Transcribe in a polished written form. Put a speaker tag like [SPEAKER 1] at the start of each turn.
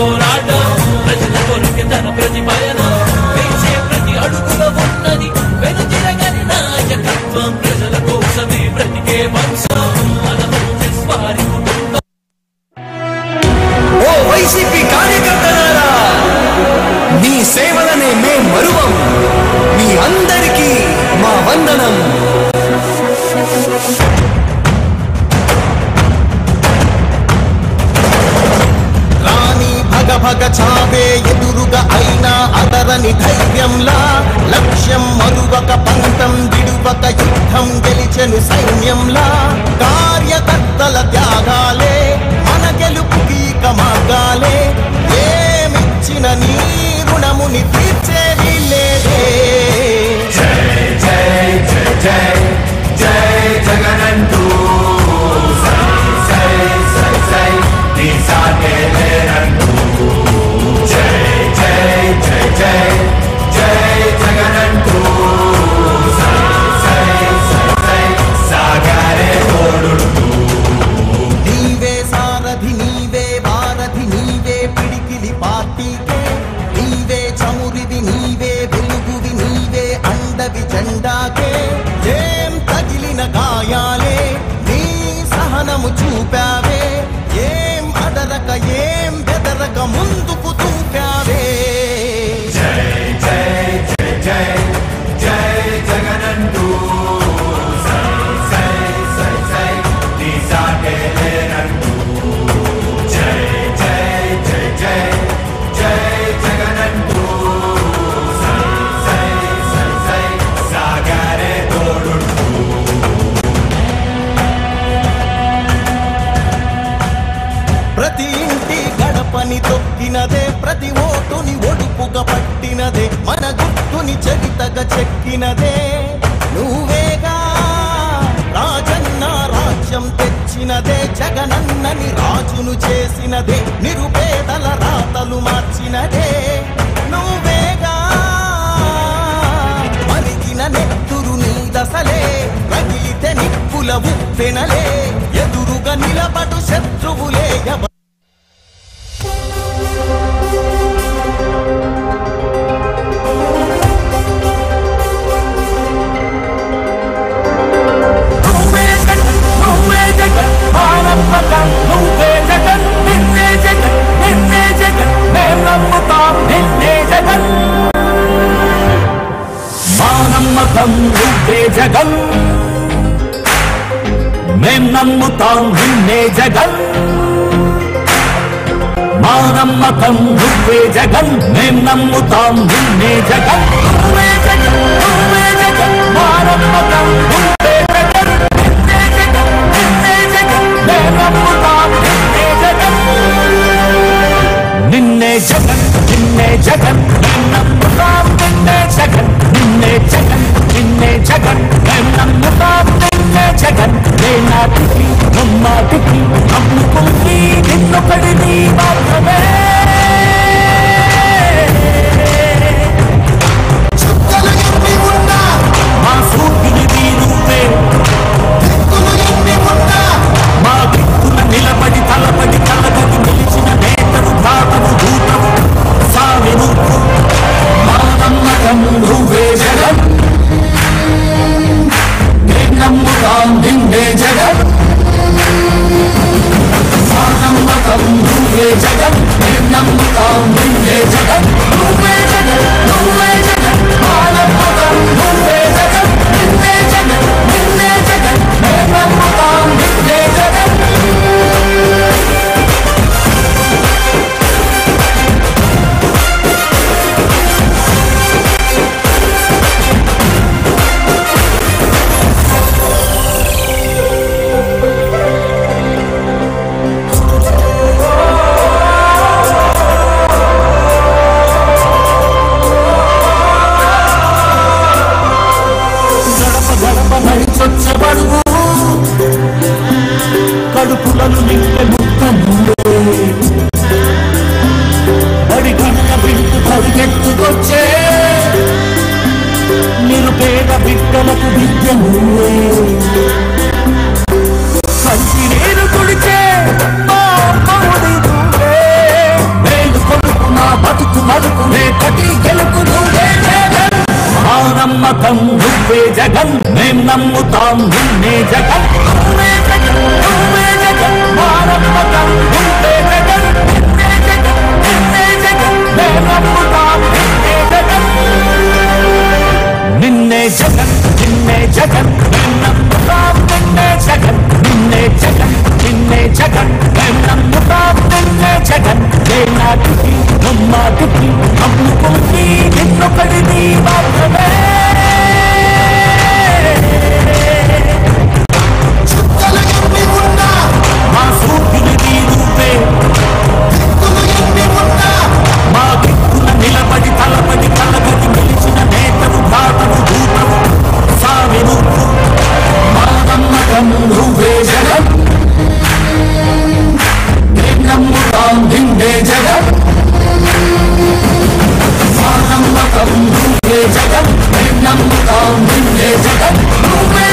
[SPEAKER 1] పోరాటం ప్రజల కొరకు తన ప్రతి పయనం వేసే ప్రతి అడుగులో ఉన్నది వెనుతిరగని నాయకత్వం ప్రజల కోసమే బ్రతికే వంశం మన వారి కుటుంబం.
[SPEAKER 2] ఓ వైసీపీ కార్యకర్తలారా, మీ సేవలనే మేం మరువం. మీ అందరికీ మా వందనం.
[SPEAKER 3] రాణి భగ భగ చావే ఎదురుగా అయినా అదరని ధైర్యంలా లక్ష్యం మరువక పంతం విడువక యుద్ధం గెలిచెను సైన్యంలా కార్యకర్తల త్యాగాలే మన గెలుపుకి మార్గాలే ఏమిచ్చిన నీ రుణముని తీర్చేది లేదే.
[SPEAKER 4] జై జై జై జై జై జగనంటూ సై సై సై నీ సాటే లేనంటూ జై జై జై జై జై జగనంటూ సై సై సై సై సాగరే తోడుంటూ
[SPEAKER 3] నీవే సారథి నీవే వారధి నీవే పిడికిలి పార్టీకే నీవే చమురివి నీవే వెలుగువి నీవే అండవి జెండాకే ఏం తగిలిన గాయాలే నీ సహనము చూపావే ఏం అదరక ఏం బెదరక ముందుకు దూకావే.
[SPEAKER 4] జై జై జై జై జై జగనంటూ సై సై సై సై నీ సాటే లేనంటూ జై జై జై జై జై జగనంటూ సై సై సై సై సాగరే తోడుంటూ
[SPEAKER 3] ప్రతి ఇంటి గడపని తొక్కినదే ప్రతి ఓటుని ఒడుపుగా పట్టినదే మన గుర్తుని చరితగా చెక్కినదే నువ్వేగా రాజన్న రాజ్యం తెచ్చినదే జగనన్నని రాజును చేసినదే నిరుపేదల రాతలు మార్చినదే నువ్వేగా మరిగిన నెత్తురు నీ దశలే రగిలితే నిప్పుల ఉప్పెనలే ఎదురుగా నిలబడు శత్రువులే
[SPEAKER 1] జగన్ మేం నమ్ముతాం నిన్నే జగన్ మా నమ్మకం నువ్వే జగన్ మేం నమ్ముతాం నిన్నే జగన్ నువ్వే జగన్ నువ్వే జగన్ మా నమ్మకం నువ్వే జగన్ నిన్నే జగన్ నిన్నే జగన్ మేం నమ్ముతాం నిన్నే జగన్ నిన్నే జగన్ నిన్నే జగన్ మేం నమ్ముతాం నిన్నే జగన్ నిన్నే జగన్ నిన్నే జగన్ మేం నమ్ముతాం నిన్నే జగన్ నే నాటికి నమ్మాటికి నమ్ముకుంది నిన్నొకడిని మాత్రమే మా సూర్యునిది నువ్వే మా దిక్కున నిలబడి తలబడి కలగది నిలిచిన నేతవు భావము దూతవు సామి నువ్వు మా నమ్మకం నువ్వే జగన్ నేను నమ్ముతాం నిన్నే జగన్ మా నమ్మకం నువ్వే జగన్ నేను నమ్ముతాం నిన్నే జగన్ నువ్వే జగన్ నువ్వే జగన్ మా నమ్మకం నువ్వే జగన్ నిన్నే జగన్ నిన్నే జగన్ నేను నమ్ముతాం నిన్నే జగన్ నడిచొచ్చబడుగు కడుపులను నింపే ముక్కముందే బడి గణన బిడ్డు పరిగెత్తుకొచ్చే నిరుపేద బిడ్డలకు విద్యముందే కంటి నీరు కుడిచే మా అమ్మవుడి నువ్వే మేలు నమ్మకం నువ్వే జగన్ మేం నమ్ముతాం నిన్నే జగన్ నువ్వే జగన్ నువ్వే జగన్ మా నమ్మకం నువ్వే జగన్ నిన్నే జగన్ నిన్నే జగన్ మేం నమ్ముతాం నిన్నే జగన్ నిన్నే జగన్ నిన్నే జగన్ మేం నమ్ముతాం నిన్నే జగన్ నిన్నే జగన్ నిన్నే జగన్ మేం నమ్ముతాం నిన్నే జగన్ ఏ నాటికి నమ్మాటికి నమ్ముకుంది నిన్నొకడిది మాత్రమే
[SPEAKER 3] చుక్కలు ఎన్ని ఉన్నా
[SPEAKER 1] మా సూర్యునిది నువ్వే
[SPEAKER 3] దిక్కులు ఎన్ని ఉన్నా
[SPEAKER 1] మా దిక్కున నిలబడి తలబడి కలగడి నిలిచిన నేతవు ఘాతవు దూతవు సామి నువ్వు మా నమ్మకం నువ్వే జగన్ మేం నమ్ముతాం నిన్నే జగన్ మా నమ్మకం నువ్వే జగన్ మేం నమ్ముతాం నిన్నే జగన్ నువ్వే